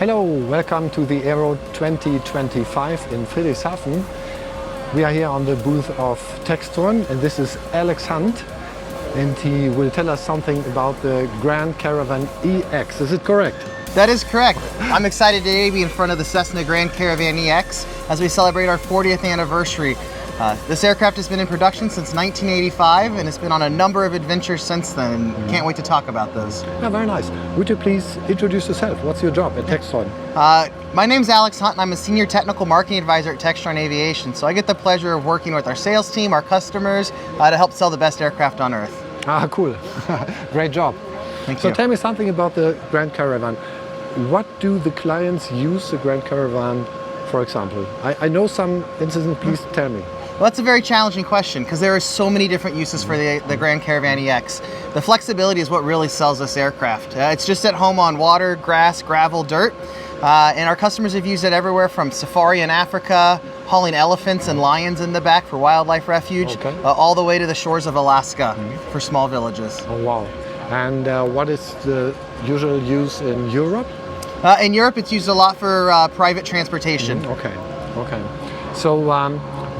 Hello, welcome to the AERO2025 in Friedrichshafen. We are here on the booth of Textron, and this is Alex Hunt, and he will tell us something about the Grand Caravan EX. Is it correct? That is correct. I'm excited today to be in front of the Cessna Grand Caravan EX as we celebrate our 40th anniversary. This aircraft has been in production since 1985 and it's been on a number of adventures since then. Can't wait to talk about those. Yeah, very nice. Would you please introduce yourself? What's your job at Textron? My name's Alex Hunt and I'm a Senior Technical Marketing Advisor at Textron Aviation. So I get the pleasure of working with our sales team, our customers, to help sell the best aircraft on Earth. Ah, cool. Great job. Thank you. So tell me something about the Grand Caravan. What do the clients use the Grand Caravan, for example? I know some instances, please tell me. Well, that's a very challenging question because there are so many different uses for the Grand Caravan EX. The flexibility is what really sells this aircraft. It's just at home on water, grass, gravel, dirt. And our customers have used it everywhere from safari in Africa, hauling elephants and lions in the back for wildlife refuge, all the way to the shores of Alaska for small villages. Oh, wow. And what is the usual use in Europe? In Europe, it's used a lot for private transportation. Okay. So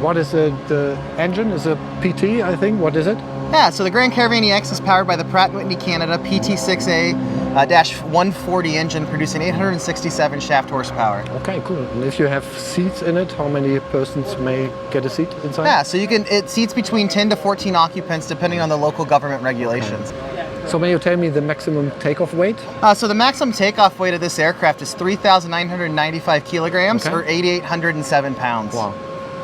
what is it? The engine is a PT, I think. What is it? Yeah, so the Grand Caravan EX is powered by the Pratt & Whitney Canada PT6A-140 engine producing 867 shaft horsepower. Okay, cool. And if you have seats in it, how many persons may get a seat inside? Yeah, so it seats between 10 to 14 occupants depending on the local government regulations. Okay. So may you tell me the maximum takeoff weight? So the maximum takeoff weight of this aircraft is 3,995 kilograms or 8,807 pounds. Wow,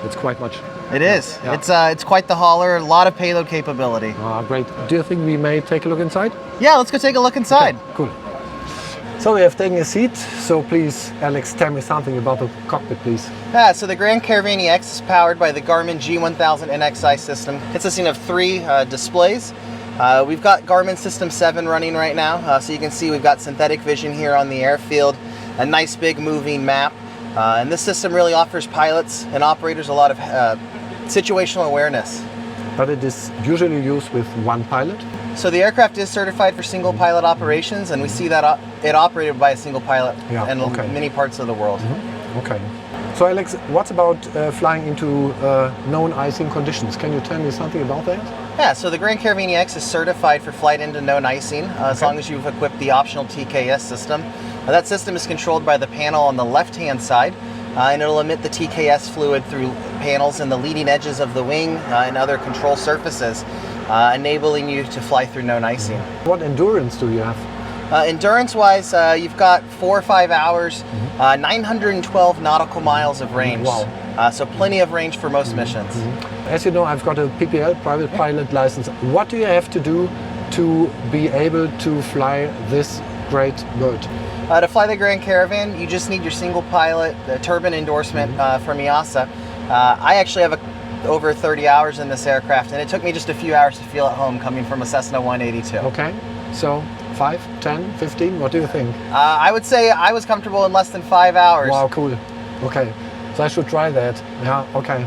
it's quite much. It is. Yeah. It's quite the hauler, a lot of payload capability. Great. Do you think we may take a look inside? Yeah, let's go take a look inside. Okay, cool. So we have taken a seat, so please, Alex, tell me something about the cockpit, please. Yeah, so the Grand Caravan EX is powered by the Garmin G1000 NXI system, consisting of 3 displays. We've got Garmin System 7 running right now, so you can see we've got synthetic vision here on the airfield, a nice big moving map, and this system really offers pilots and operators a lot of situational awareness. But it is usually used with one pilot? So the aircraft is certified for single pilot operations, and we see that it operated by a single pilot in many parts of the world. Okay. So Alex, what about flying into known icing conditions? Can you tell me something about that? Yeah, so the Grand Caravan EX is certified for flight into known icing as long as you've equipped the optional TKS system. That system is controlled by the panel on the left-hand side, and it'll emit the TKS fluid through panels in the leading edges of the wing and other control surfaces, enabling you to fly through known icing. What endurance do you have? Endurance-wise, you've got 4 or 5 hours, 912 nautical miles of range. Wow. So plenty of range for most missions. As you know, I've got a PPL, private pilot license. What do you have to do to be able to fly this great bird? To fly the Grand Caravan, you just need your single pilot, the turbine endorsement from EASA. I actually have over 30 hours in this aircraft, and it took me just a few hours to feel at home coming from a Cessna 182. Okay, so 5, 10, 15, what do you think? I would say I was comfortable in less than 5 hours. Wow, cool. Okay, so I should try that. Yeah, okay.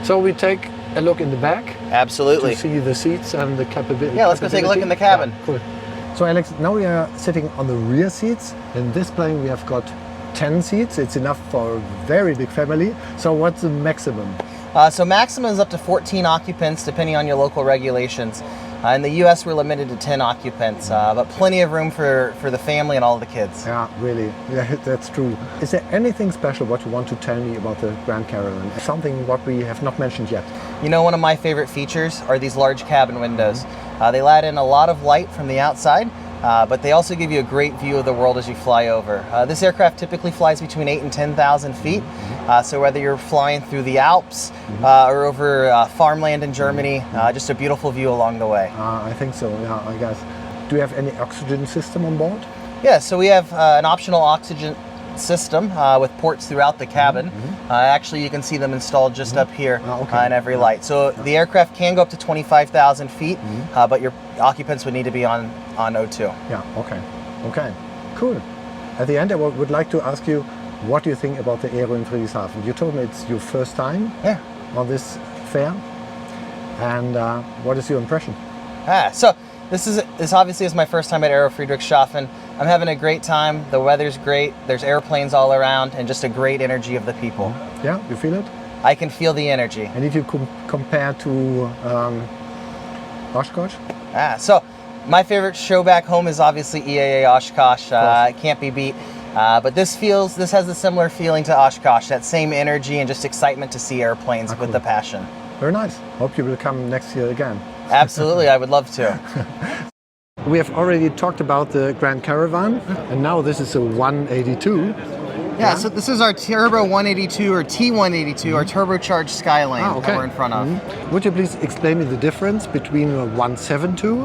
So we take a look in the back. Absolutely. To see the seats and the capability. Yeah, let's go take a look in the cabin. Yeah, cool. So Alex, now we are sitting on the rear seats. In this plane we have got 10 seats. It's enough for a very big family. So what's the maximum? So maximum is up to 14 occupants depending on your local regulations. In the US we're limited to 10 occupants, but plenty of room for the family and all of the kids. Yeah, really. Yeah, that's true. Is there anything special what you want to tell me about the Grand Caravan? Something what we have not mentioned yet? You know, one of my favorite features are these large cabin windows. They let in a lot of light from the outside, but they also give you a great view of the world as you fly over. This aircraft typically flies between 8,000 and 10,000 feet, so whether you're flying through the Alps or over farmland in Germany, just a beautiful view along the way. I think so, yeah, I guess. Do you have any oxygen system on board? Yeah, so we have an optional oxygen system with ports throughout the cabin. Actually, you can see them installed just up here in every light. So the aircraft can go up to 25,000 feet, but your occupants would need to be on O2. Yeah, okay, cool. At the end, I would like to ask you, what do you think about the AERO in Friedrichshafen? You told me it's your first time on this fair, and what is your impression? So this obviously is my first time at AERO Friedrichshafen. I'm having a great time. The weather's great. There's airplanes all around and just a great energy of the people. Yeah, you feel it? I can feel the energy. And if you compare to Oshkosh? So my favorite show back home is obviously EAA Oshkosh. It can't be beat. But this has a similar feeling to Oshkosh, that same energy and just excitement to see airplanes with the passion. Very nice. Hope you will come next year again. Absolutely, I would love to. We have already talked about the Grand Caravan, and now this is a 182. Yeah, so this is our Turbo 182 or T182, our turbocharged Skylane that we're in front of. Would you please explain me the difference between the 172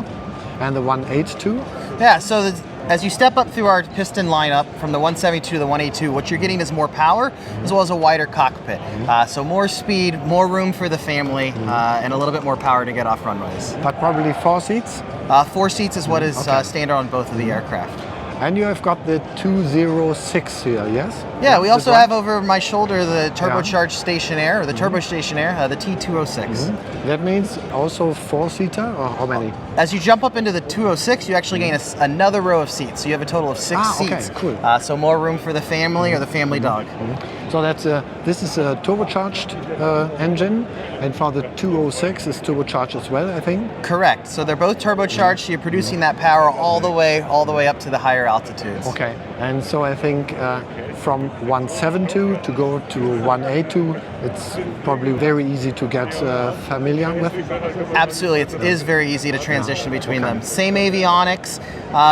and the 182? Yeah, so as you step up through our piston lineup from the 172 to the 182, what you're getting is more power as well as a wider cockpit. So more speed, more room for the family, and a little bit more power to get off runways. But probably 4 seats? 4 seats is what is standard on both of the aircraft. And you have got the 206 here, yes? Yeah, we also have over my shoulder the turbocharged Stationair, or the Turbo Stationair, the T206. That means also 4-seater, or how many? As you jump up into the 206, you actually gain another row of seats. So you have a total of 6 seats. Cool. So more room for the family or the family dog. So that's this is a turbocharged engine, and for the 206 is turbocharged as well, I think. Correct. So they're both turbocharged. So you're producing that power all the way up to the higher altitudes. Okay, and so I think from 172 to go to 182, it's probably very easy to get familiar with. Absolutely, it is very easy to transition between them. Same avionics.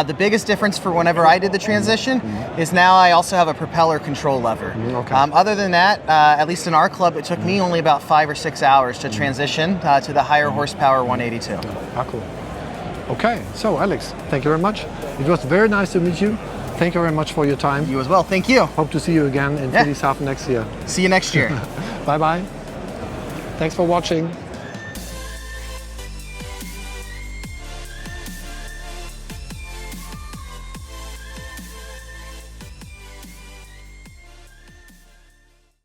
The biggest difference for whenever I did the transition is now I also have a propeller control lever. Other than that, at least in our club, it took me only about 5 or 6 hours to transition to the higher horsepower 182. Cool. Okay, so Alex, thank you very much. It was very nice to meet you. Thank you very much for your time. You as well, thank you. Hope to see you again in Friedrichshafen next year. See you next year. Bye-bye. Thanks for watching.